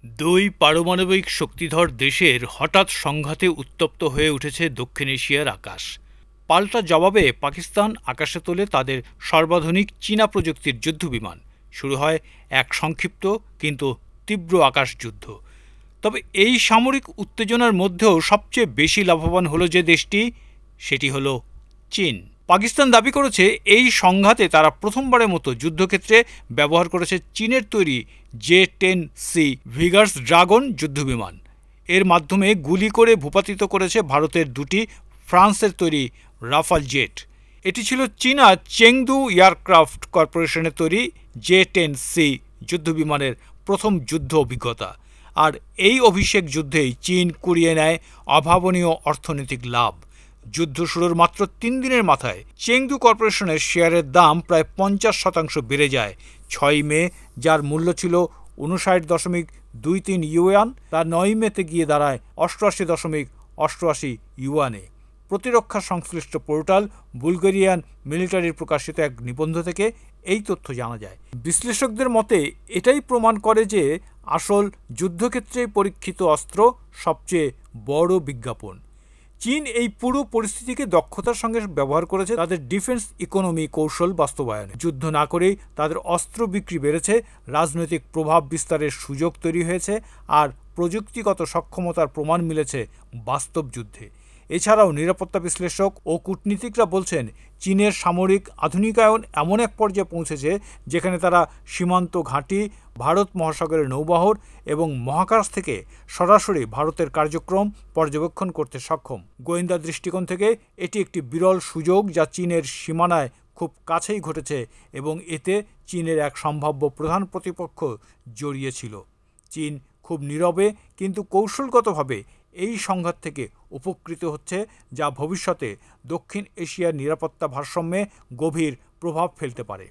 দুই পারমাণবিক শক্তিধর দেশের হঠাৎ সংঘাতে উত্তপ্ত হয়ে উঠেছে দক্ষিণ এশিয়ার আকাশ। পাল্টা জবাবে পাকিস্তান আকাশে তোলে তাদের সর্বাধুনিক চীনা প্রযুক্তির যুদ্ধবিমান। শুরু হয় এক সংক্ষিপ্ত কিন্তু তীব্র আকাশ যুদ্ধ। তবে এই সামরিক উত্তেজনার মধ্যেও সবচেয়ে বেশি লাভবান হলো যে দেশটি, সেটি হলো চীন। পাকিস্তান দাবি করেছে এই সংঘাতে তারা প্রথমবারের মতো যুদ্ধক্ষেত্রে ব্যবহার করেছে চীনের তৈরি J-10C ভিগার্স ড্রাগন যুদ্ধবিমান। এর মাধ্যমে গুলি করে ভূপাতিত করেছে ভারতের দুটি ফ্রান্সের তৈরি রাফাল জেট। এটি ছিল চীনা চেংদু এয়ারক্রাফট কর্পোরেশনের তৈরি J-10C যুদ্ধবিমানের প্রথম যুদ্ধ অভিজ্ঞতা। আর এই অভিষেক যুদ্ধেই চীন কুড়িয়ে নেয় অভাবনীয় অর্থনৈতিক লাভ। যুদ্ধ শুরুর মাত্র ৩ দিনের মাথায় চেংদু কর্পোরেশনের শেয়ারের দাম প্রায় ৫০% বেড়ে যায়। ৬ মে যার মূল্য ছিল ৫৯.২৩ ইউয়ান, তা ৯ মেতে গিয়ে দাঁড়ায় ৮৮.৮৮ ইউয়ানে। প্রতিরক্ষা সংশ্লিষ্ট পোর্টাল বুলগেরিয়ান মিলিটারির প্রকাশিত এক নিবন্ধ থেকে এই তথ্য জানা যায়। বিশ্লেষকদের মতে এটাই প্রমাণ করে যে আসল যুদ্ধক্ষেত্রে পরীক্ষিত অস্ত্র সবচেয়ে বড় বিজ্ঞাপন। চীন এই পুরো পরিস্থিতিকে দক্ষতার সঙ্গে ব্যবহার করেছে তাদের ডিফেন্স ইকোনমি কৌশল বাস্তবায়নে। যুদ্ধ না করেই তাদের অস্ত্র বিক্রি বেড়েছে, রাজনৈতিক প্রভাব বিস্তারের সুযোগ তৈরি হয়েছে, আর প্রযুক্তিগত সক্ষমতার প্রমাণ মিলেছে বাস্তব যুদ্ধে। এছাড়াও নিরাপত্তা বিশ্লেষক ও কূটনীতিকরা বলছেন চীনের সামরিক আধুনিকায়ন এমন এক পর্যায়ে পৌঁছেছে যেখানে তারা সীমান্ত ঘাঁটি, ভারত মহাসাগরের নৌবহর এবং মহাকাশ থেকে সরাসরি ভারতের কার্যক্রম পর্যবেক্ষণ করতে সক্ষম। গোয়েন্দা দৃষ্টিকোণ থেকে এটি একটি বিরল সুযোগ যা চীনের সীমানায় খুব কাছেই ঘটেছে এবং এতে চীনের এক সম্ভাব্য প্রধান প্রতিপক্ষ জড়িয়েছিল। চীন খুব নীরবে কিন্তু কৌশলগতভাবে এই সংঘাত থেকে উপকৃত হচ্ছে, যা ভবিষ্যতে দক্ষিণ এশিয়ার নিরাপত্তা ভারসাম্যে গভীর প্রভাব ফেলতে পারে।